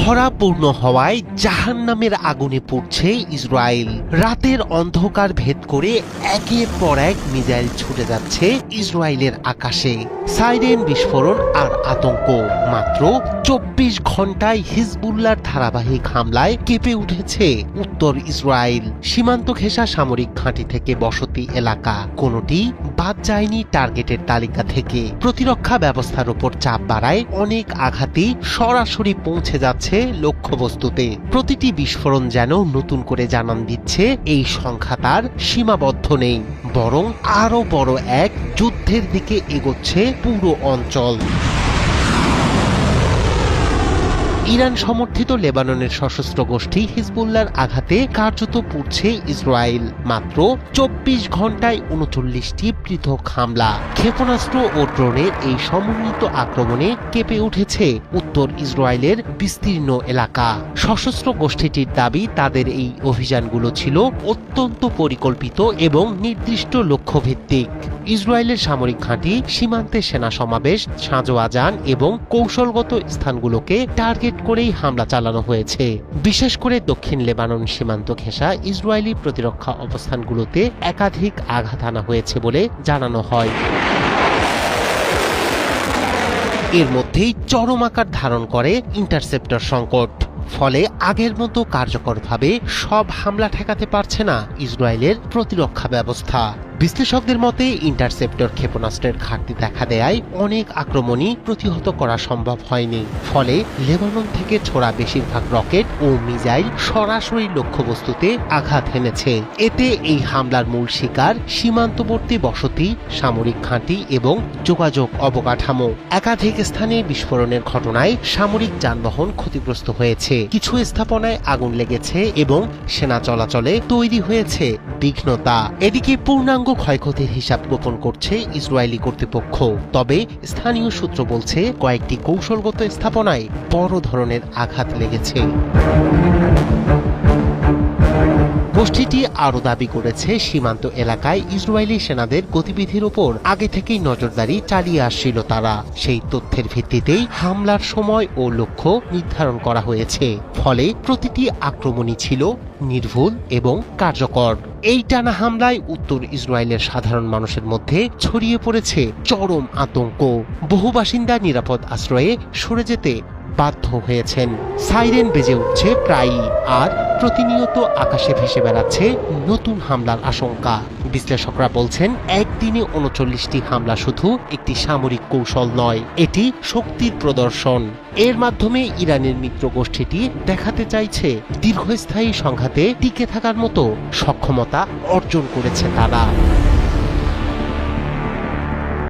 খরাপূর্ণ হওয়ায় জাহান্নামের আগুনে পুড়ছে ইসরায়েল। রাতের অন্ধকার ভেদ করে একের পর এক মিসাইল ছুটে যাচ্ছে ইসরায়েলের আকাশে। সাইরেন বিস্ফোরণ আর আতঙ্ক। মাত্র ২৪ ঘন্টায় হিজবুল্লাহর ধারাবাহিক হামলায় কেঁপে উঠেছে উত্তর ইসরায়েল। সীমান্ত ঘেঁষা সামরিক ঘাঁটি থেকে বসতি এলাকা, কোনোটি বাদ যায়নি টার্গেটের তালিকা থেকে। প্রতিরক্ষা ব্যবস্থার উপর চাপ বাড়ায় অনেক আঘাতই সরাসরি পৌঁছে যাচ্ছে লক্ষ্যবস্তুতে। প্রতিটি বিস্ফোরণ যেন নতুন করে জানান দিচ্ছে এই সংখ্যা তার সীমাবদ্ধ নেই, বরং আরো বড় এক যুদ্ধের দিকে এগোচ্ছে পুরো অঞ্চল। ইরান সমর্থিত লেবাননের সশস্ত্র গোষ্ঠী হিজবুল্লাহর আঘাতে কার্যত পুড়ছে ইসরায়েল। মাত্র ২৪ ঘন্টায় ৩৯টি পৃথক হামলা, ক্ষেপণাস্ত্র ও ড্রোনের এই সমন্বিত আক্রমণে কেঁপে উঠেছে উত্তর ইসরায়েলের বিস্তীর্ণ এলাকা। সশস্ত্র গোষ্ঠীটির দাবি, তাদের এই অভিযানগুলো ছিল অত্যন্ত পরিকল্পিত এবং নির্দিষ্ট লক্ষ্যভিত্তিক। ইসরায়েলের সামরিক ঘাঁটি, সীমান্তে সেনা সমাবেশ, সাঁজোয়া যান এবং কৌশলগত স্থানগুলোকে টার্গেট করেই হামলা চালানো হয়েছে। বিশেষ করে দক্ষিণ লেবানন সীমান্ত ঘেঁষা ইসরায়েলি প্রতিরক্ষা অবস্থানগুলোতে একাধিক আঘাত আনা হয়েছে বলে জানানো হয়। এর মধ্যেই চরম আকার ধারণ করে ইন্টারসেপ্টর সংকট। ফলে আগের মতো কার্যকরভাবে সব হামলা ঠেকাতে পারছে না ইসরায়েলের প্রতিরক্ষা ব্যবস্থা। বিশ্লেষকদের মতে ইন্টারসেপ্টর ক্ষেপণাস্ত্রের ঘাটতি দেখা দেয় অনেক আক্রমণই প্রতিহত করা সম্ভব হয়নি। ফলে লেবানন থেকে ছোড়া বেশিরভাগ রকেট ও মিসাইল সরাসরি লক্ষ্যবস্তুতে আঘাত হেনেছে। এতে এই হামলার মূল শিকার সীমান্তবর্তী বসতি, সামরিক ঘাঁটি এবং যোগাযোগ অবকাঠামো। একাধিক স্থানে বিস্ফোরণের ঘটনায় সামরিক যানবাহন ক্ষতিগ্রস্ত হয়েছে, কিছু স্থাপনায় আগুন লেগেছে এবং সেনা চলাচলে তৈরি হয়েছে বিঘ্নতা। এদিকে পূর্ণাঙ্গ ক্ষয়ক্ষতির হিসাব গোপন করছে ইসরায়েলি কর্তৃপক্ষ। তবে স্থানীয় সূত্র বলছে কয়েকটি কৌশলগত স্থাপনায় বড় ধরনের আঘাত লেগেছে। গোষ্ঠীটি আরও দাবি করেছে, সীমান্ত এলাকায় ইসরায়েলি সেনাদের গতিবিধির উপর আগে থেকেই নজরদারি চালিয়ে আসছিল তারা। সেই তথ্যের ভিত্তিতেই হামলার সময় ও লক্ষ্য নির্ধারণ করা হয়েছে। ফলে প্রতিটি আক্রমণই ছিল নির্ভুল এবং কার্যকর। এই টানা হামলায় উত্তর ইসরায়েলের সাধারণ মানুষের মধ্যে ছড়িয়ে পড়েছে চরম আতঙ্ক। বহু বাসিন্দা নিরাপদ আশ্রয়ে সরে যেতে বাধ্য হয়েছেন। সাইরেন বেজে উঠছে প্রায়ই, আর প্রতিনিয়ত আকাশে ভেসে বেড়াচ্ছে নতুন হামলার আশঙ্কা। বিশ্লেষকরা বলছেন, একদিনে ৩৯টি হামলা শুধু একটি সামরিক কৌশল নয়, এটি শক্তির প্রদর্শন। এর মাধ্যমে ইরানের মিত্র গোষ্ঠীটি দেখাতে চাইছে দীর্ঘস্থায়ী সংঘাতে টিকে থাকার মতো সক্ষমতা অর্জন করেছে তারা।